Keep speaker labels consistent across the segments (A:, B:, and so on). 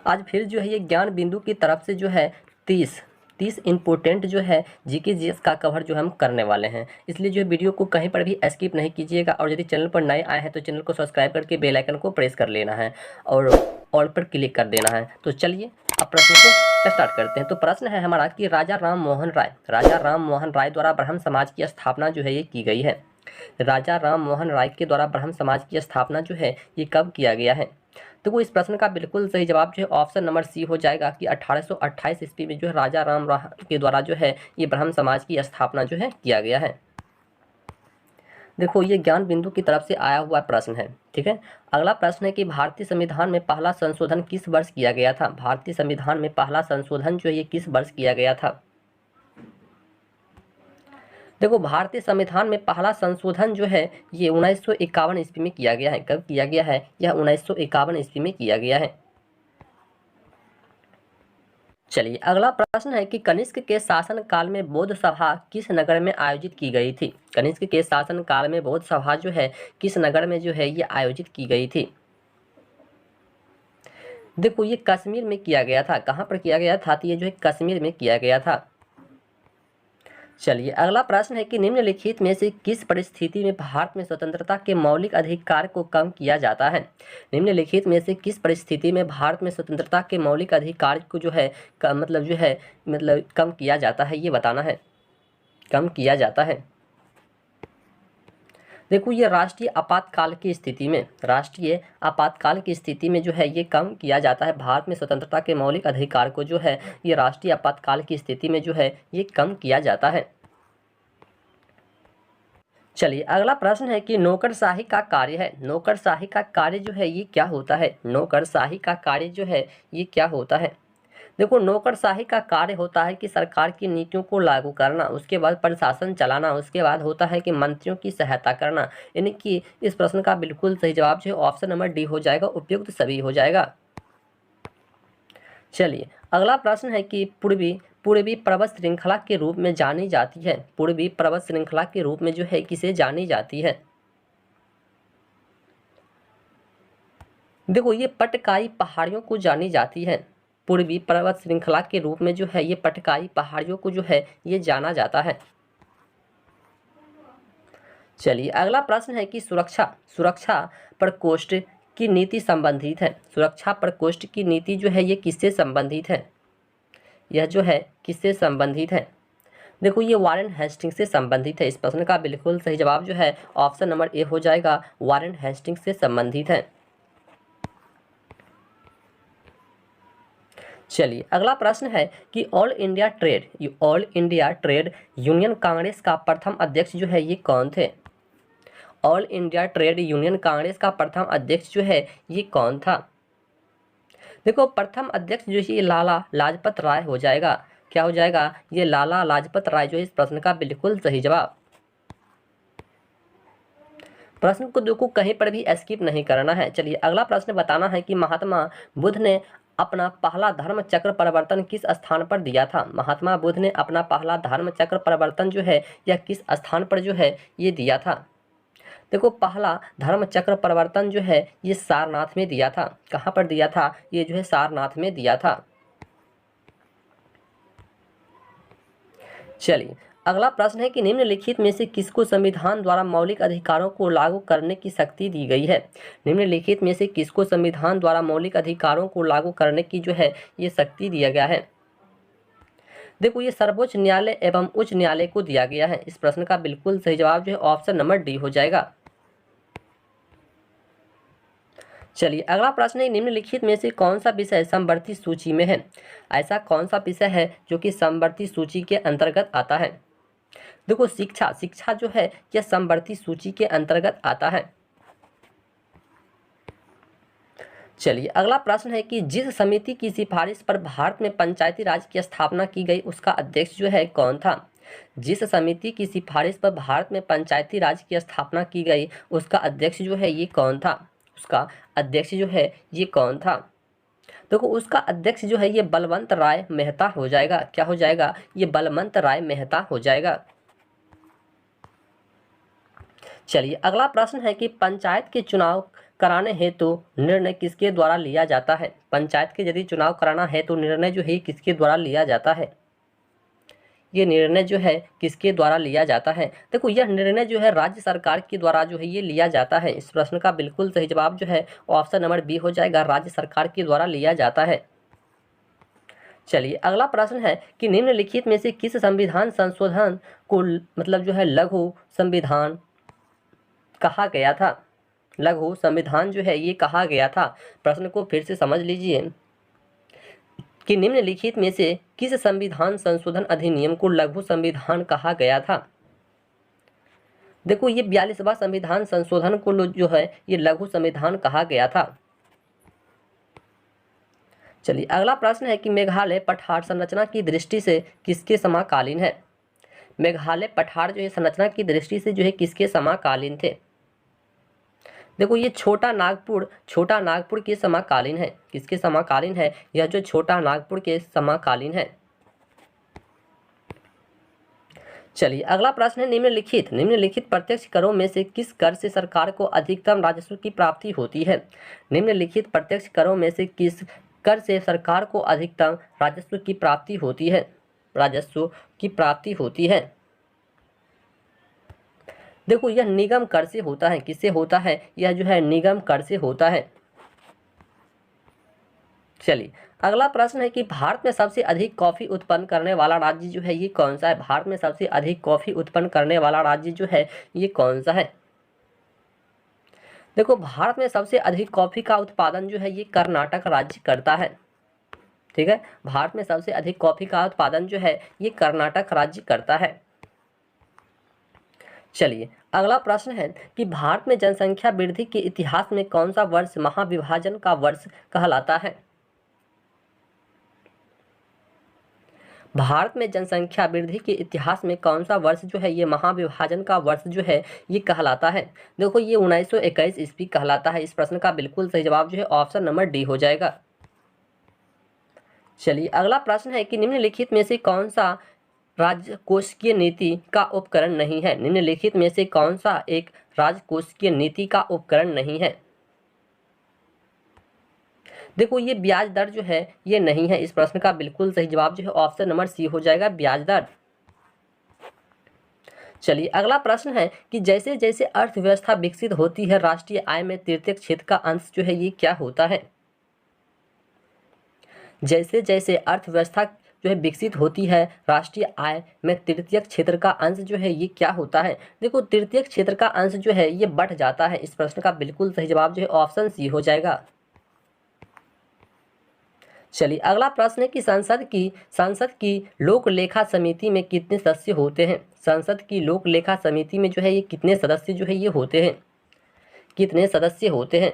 A: आज फिर जो है ये ज्ञान बिंदु की तरफ से जो है 30 इम्पोर्टेंट जो है जीके जीएस का कवर जो हम करने वाले हैं। इसलिए जो वीडियो को कहीं पर भी स्किप नहीं कीजिएगा और यदि चैनल पर नए आए हैं तो चैनल को सब्सक्राइब करके बेल आइकन को प्रेस कर लेना है और ऑल पर क्लिक कर देना है। तो चलिए अब प्रश्न को स्टार्ट करते हैं। तो प्रश्न है हमारा कि राजा राम मोहन राय द्वारा ब्राह्मण समाज की स्थापना जो है ये की गई है। राजा राम मोहन राय के द्वारा ब्राह्मण समाज की स्थापना जो है ये कब किया गया है? तो वो इस प्रश्न का बिल्कुल सही जवाब जो है ऑप्शन नंबर सी हो जाएगा कि 1828 ईस्वी में जो है राजा राम के द्वारा जो है ये ब्राह्मण समाज की स्थापना जो है किया गया है। देखो ये ज्ञान बिंदु की तरफ से आया हुआ प्रश्न है, ठीक है। अगला प्रश्न है कि भारतीय संविधान में पहला संशोधन किस वर्ष किया गया था? भारतीय संविधान में पहला संशोधन जो है ये किस वर्ष किया गया था? देखो भारतीय संविधान में पहला संशोधन जो है ये 1951 ईस्वी में किया गया है। कब किया गया है? यह 1951 ईस्वी में किया गया है। चलिए अगला प्रश्न है कि कनिष्क के शासन काल में बौद्ध सभा किस नगर में आयोजित की गई थी? कनिष्क के शासन काल में बौद्ध सभा जो है किस नगर में जो है ये आयोजित की गई थी? देखो ये कश्मीर में किया गया था। कहाँ पर किया गया था? तो ये जो है कश्मीर में किया गया था। चलिए अगला प्रश्न है कि निम्नलिखित में से किस परिस्थिति में भारत में स्वतंत्रता के मौलिक अधिकार को कम किया जाता है? निम्नलिखित में से किस परिस्थिति में भारत में स्वतंत्रता के मौलिक अधिकार को जो है मतलब कम किया जाता है, ये बताना है। कम किया जाता है। देखो ये राष्ट्रीय आपातकाल की स्थिति में, राष्ट्रीय आपातकाल की स्थिति में जो है ये कम किया जाता है। भारत में स्वतंत्रता के मौलिक अधिकार को जो है ये राष्ट्रीय आपातकाल की स्थिति में जो है ये कम किया जाता है। चलिए अगला प्रश्न है कि नौकरशाही का कार्य है। नौकरशाही का कार्य जो है ये क्या होता है? नौकरशाही का कार्य जो है ये क्या होता है? देखो नौकरशाही का कार्य होता है कि सरकार की नीतियों को लागू करना, उसके बाद प्रशासन चलाना, उसके बाद होता है कि मंत्रियों की सहायता करना। यानी कि इस प्रश्न का बिल्कुल सही जवाब जो है ऑप्शन नंबर डी हो जाएगा, उपयुक्त सभी हो जाएगा। चलिए अगला प्रश्न है कि पूर्वी पर्वत श्रृंखला के रूप में जानी जाती है। पूर्वी पर्वत श्रृंखला के रूप में जो है किसे जानी जाती है? देखो ये पटकाई पहाड़ियों को जानी जाती है। पूर्वी पर्वत श्रृंखला के रूप में जो है ये पटकाई पहाड़ियों को जो है ये जाना जाता है। चलिए अगला प्रश्न है कि सुरक्षा प्रकोष्ठ की नीति संबंधित है। सुरक्षा प्रकोष्ठ की नीति जो है ये किससे संबंधित है? यह जो है किससे संबंधित है? देखो ये वारेन हेस्टिंग्स से संबंधित है। इस प्रश्न का बिल्कुल सही जवाब जो है ऑप्शन नंबर ए हो जाएगा, वारेन हेस्टिंग्स से संबंधित है। चलिए अगला प्रश्न है कि all India trade union Congress का प्रथम अध्यक्ष जो है ये कौन थे? All India trade union Congress का प्रथम अध्यक्ष जो है ये कौन था? देखो प्रथम अध्यक्ष जो है ये लाला लाजपत राय हो जाएगा। क्या हो जाएगा? ये लाला लाजपत राय जो है इस प्रश्न का बिल्कुल सही जवाब। प्रश्न को देखो कहीं पर भी स्किप नहीं करना है। चलिए अगला प्रश्न बताना है कि महात्मा बुद्ध ने अपना पहला धर्म चक्र परिवर्तन किस स्थान पर दिया था? महात्मा बुद्ध ने अपना पहला धर्म चक्र परिवर्तन जो है यह किस स्थान पर जो है ये दिया था? देखो पहला धर्म चक्र परिवर्तन जो है ये सारनाथ में दिया था। कहाँ पर दिया था? ये जो है सारनाथ में दिया था। चलिए अगला प्रश्न है कि निम्नलिखित में से किसको संविधान द्वारा मौलिक अधिकारों को लागू करने की शक्ति दी गई है? निम्नलिखित में से किसको संविधान द्वारा मौलिक अधिकारों को लागू करने की जो है ये शक्ति दिया गया है? देखो ये सर्वोच्च न्यायालय एवं उच्च न्यायालय को दिया गया है। इस प्रश्न का बिल्कुल सही जवाब जो है ऑप्शन नंबर डी हो जाएगा। चलिए अगला प्रश्न है निम्नलिखित में से कौन सा विषय समवर्ती सूची में है? ऐसा कौन सा विषय है जो कि समवर्ती सूची के अंतर्गत आता है? देखो शिक्षा जो है यह समवर्ती सूची के अंतर्गत आता है। चलिए अगला प्रश्न है कि जिस समिति की सिफारिश पर भारत में पंचायती राज की स्थापना की गई उसका अध्यक्ष जो है कौन था? जिस समिति की सिफारिश पर भारत में पंचायती राज की स्थापना की गई उसका अध्यक्ष जो है ये कौन था? उसका अध्यक्ष जो है ये कौन था? देखो उसका अध्यक्ष जो है ये बलवंत राय मेहता हो जाएगा। क्या हो जाएगा? ये बलवंत राय मेहता हो जाएगा। चलिए अगला प्रश्न है कि पंचायत के चुनाव कराने हेतु निर्णय किसके द्वारा लिया जाता है? पंचायत के यदि चुनाव कराना है तो निर्णय जो है किसके द्वारा लिया जाता है? ये निर्णय जो है किसके द्वारा लिया जाता है? देखो यह निर्णय जो है राज्य सरकार के द्वारा जो है ये लिया जाता है। इस प्रश्न का बिल्कुल सही जवाब जो है ऑप्शन नंबर बी हो जाएगा, राज्य सरकार के द्वारा लिया जाता है। चलिए अगला प्रश्न है कि निम्नलिखित में से किस संविधान संशोधन को मतलब जो है लघु संविधान कहा गया था? लघु संविधान जो है ये कहा गया था। प्रश्न को फिर से समझ लीजिए कि निम्नलिखित में से किस संविधान संशोधन अधिनियम को लघु संविधान कहा गया था? देखो ये 42वां संविधान संशोधन को जो है ये लघु संविधान कहा गया था। चलिए अगला प्रश्न है कि मेघालय पठार संरचना की दृष्टि से किसके समकालीन है? मेघालय पठार जो है संरचना की दृष्टि से जो है किसके समकालीन थे? देखो ये छोटा नागपुर के समकालीन है। किसके समकालीन है? यह जो छोटा नागपुर के समकालीन है। चलिए अगला प्रश्न है निम्नलिखित प्रत्यक्ष करों में से किस कर से सरकार को अधिकतम राजस्व की प्राप्ति होती है? निम्नलिखित प्रत्यक्ष करों में से किस कर से सरकार को अधिकतम राजस्व की प्राप्ति होती है? राजस्व की प्राप्ति होती है। देखो यह निगम कर से होता है। किससे होता है? यह जो है निगम कर से होता है। चलिए अगला प्रश्न है कि भारत में सबसे अधिक कॉफी उत्पन्न करने वाला राज्य जो है ये कौन सा है? भारत में सबसे अधिक कॉफी उत्पन्न करने वाला राज्य जो है ये कौन सा है? देखो भारत में सबसे अधिक कॉफी का उत्पादन जो है ये कर्नाटक राज्य करता है। ठीक है, भारत में सबसे अधिक कॉफी का उत्पादन जो है ये कर्नाटक राज्य करता है। चलिए अगला प्रश्न है कि भारत में जनसंख्या वृद्धि के इतिहास में कौन सा वर्ष महाविभाजन का वर्ष कहलाता है? भारत में जनसंख्या वृद्धि के इतिहास में कौन सा वर्ष जो है ये महाविभाजन का वर्ष जो है ये कहलाता है? देखो ये 1921 ईस्वी कहलाता है। इस प्रश्न का बिल्कुल सही जवाब जो है ऑप्शन नंबर डी हो जाएगा। चलिए अगला प्रश्न है कि निम्नलिखित में से कौन सा राजकोषीय नीति का उपकरण नहीं है? निम्नलिखित में से कौन सा एक राजकोषीय नीति का उपकरण नहीं है? देखो ये ब्याज दर जो है ये नहीं है। इस प्रश्न का बिल्कुल सही जवाब जो है ऑप्शन नंबर सी हो जाएगा, ब्याज दर। चलिए अगला प्रश्न है कि जैसे जैसे अर्थव्यवस्था विकसित होती है राष्ट्रीय आय में तृतीयक क्षेत्र का अंश जो है ये क्या होता है? जैसे जैसे अर्थव्यवस्था जो है विकसित होती है राष्ट्रीय आय में तृतीयक क्षेत्र का अंश जो है ये क्या होता है? देखो तृतीयक क्षेत्र का अंश जो है ये बढ़ जाता है। इस प्रश्न का बिल्कुल सही जवाब जो है ऑप्शन सी हो जाएगा। चलिए अगला प्रश्न है कि संसद की लोक लेखा समिति में कितने सदस्य होते हैं? संसद की लोक लेखा समिति में जो है ये कितने सदस्य जो है ये होते हैं? कितने सदस्य होते हैं?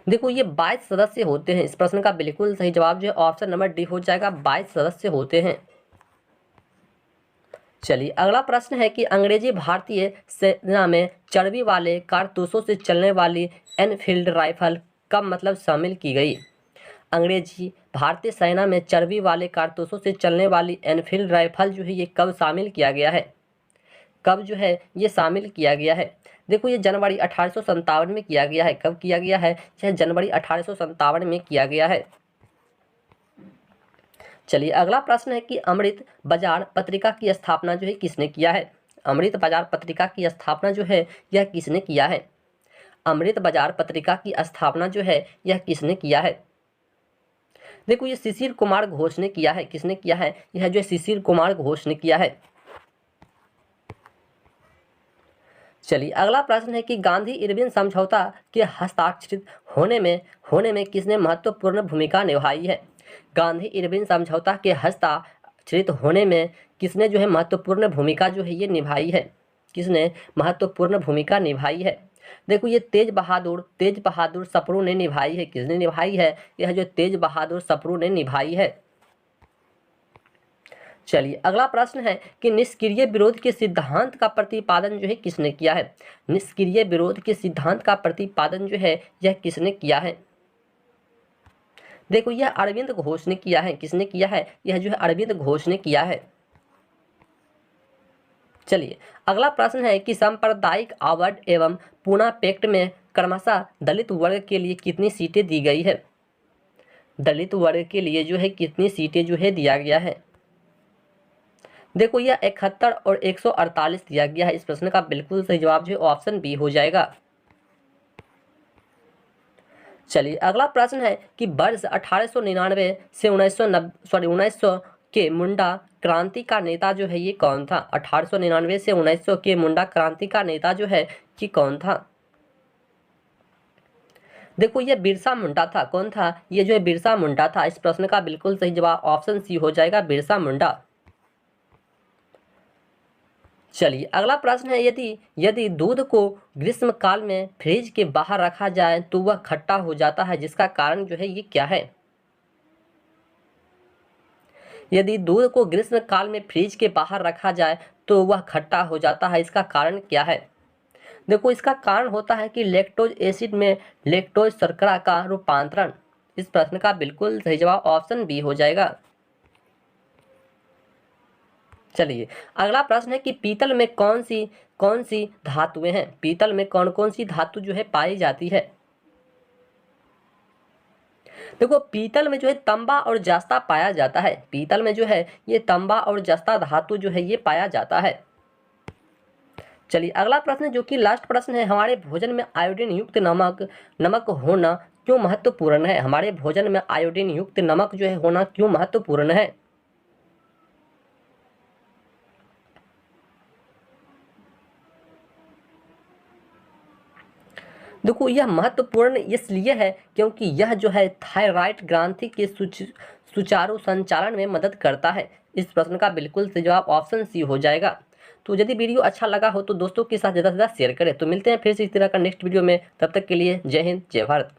A: देखो ये 22 सदस्य होते हैं। इस प्रश्न का बिल्कुल सही जवाब जो है ऑप्शन नंबर डी हो जाएगा, 22 सदस्य होते हैं। चलिए अगला प्रश्न है कि अंग्रेजी भारतीय सेना में चर्बी वाले कारतूसों से चलने वाली एनफील्ड राइफल कब मतलब शामिल की गई? अंग्रेजी भारतीय सेना में चर्बी वाले कारतूसों से चलने वाली एनफील्ड राइफल जो है ये कब शामिल किया गया है? कब जो है ये शामिल किया गया है? देखो ये जनवरी 1857 में किया गया है। कब किया गया है? यह जनवरी 1857 में किया गया है। चलिए अगला प्रश्न है कि अमृत बाजार पत्रिका की स्थापना जो है किसने किया है? अमृत बाजार पत्रिका की स्थापना जो है यह किसने किया है? अमृत बाजार पत्रिका की स्थापना जो है यह किसने किया है? देखो ये शिशिर कुमार घोष ने किया है। किसने किया है? यह जो शिशिर कुमार घोष ने किया है। चलिए अगला प्रश्न है कि गांधी इरविन समझौता के हस्ताक्षरित होने में किसने महत्वपूर्ण भूमिका निभाई है? गांधी इरविन समझौता के हस्ताक्षरित होने में किसने जो है महत्वपूर्ण भूमिका जो है ये निभाई है? किसने महत्वपूर्ण भूमिका निभाई है? देखो ये तेज बहादुर सप्रू ने निभाई है। किसने निभाई है? यह जो तेज बहादुर सप्रू ने निभाई है। चलिए अगला प्रश्न है कि निष्क्रिय विरोध के सिद्धांत का प्रतिपादन जो है किसने किया है? निष्क्रिय विरोध के सिद्धांत का प्रतिपादन जो है यह किसने किया है? देखो यह अरविंद घोष ने किया है। किसने किया है? यह जो है अरविंद घोष ने किया है। चलिए अगला प्रश्न है कि सांप्रदायिक अवार्ड एवं पूना पैक्ट में क्रमशः दलित वर्ग के लिए कितनी सीटें दी गई है। दलित वर्ग के लिए जो है कितनी सीटें जो है दिया गया है। देखो यह 71 और 148 दिया गया है। इस प्रश्न का बिल्कुल सही जवाब जो है ऑप्शन बी हो जाएगा। चलिए अगला प्रश्न है कि वर्ष 1899 से 1900 के मुंडा क्रांति का नेता जो है ये कौन था। 1899 से 1900 के मुंडा क्रांति का नेता जो है ये कौन था। देखो ये बिरसा मुंडा था। कौन था ये जो है बिरसा मुंडा था। इस प्रश्न का बिल्कुल सही जवाब ऑप्शन सी हो जाएगा, बिरसा मुंडा। चलिए अगला प्रश्न है यदि यदि दूध को ग्रीष्म काल में फ्रिज के बाहर रखा जाए तो वह खट्टा हो जाता है, जिसका कारण जो है ये क्या है। यदि दूध को ग्रीष्म काल में फ्रिज के बाहर रखा जाए तो वह खट्टा हो जाता है, इसका कारण क्या है। देखो इसका कारण होता है कि लैक्टोज एसिड में लैक्टोज शर्करा का रूपांतरण। इस प्रश्न का बिल्कुल सही जवाब ऑप्शन बी हो जाएगा। चलिए अगला प्रश्न है कि पीतल में कौन सी धातुएं हैं। पीतल में कौन कौन सी धातु जो है पाई जाती है। देखो पीतल में जो है तांबा और जस्ता पाया जाता है। पीतल में जो है ये तांबा और जस्ता धातु जो है ये पाया जाता है। चलिए अगला प्रश्न जो कि लास्ट प्रश्न है, हमारे भोजन में आयोडीन युक्त नमक होना क्यों महत्वपूर्ण है। हमारे भोजन में आयोडीन युक्त नमक जो है होना क्यों महत्वपूर्ण है। देखो यह महत्वपूर्ण इसलिए है क्योंकि यह जो है थायराइड ग्रंथि के सुचारू संचालन में मदद करता है। इस प्रश्न का बिल्कुल सही जवाब ऑप्शन सी हो जाएगा। तो यदि वीडियो अच्छा लगा हो तो दोस्तों के साथ ज़्यादा से ज़्यादा शेयर करें। तो मिलते हैं फिर से इस तरह का नेक्स्ट वीडियो में, तब तक के लिए जय हिंद जय भारत।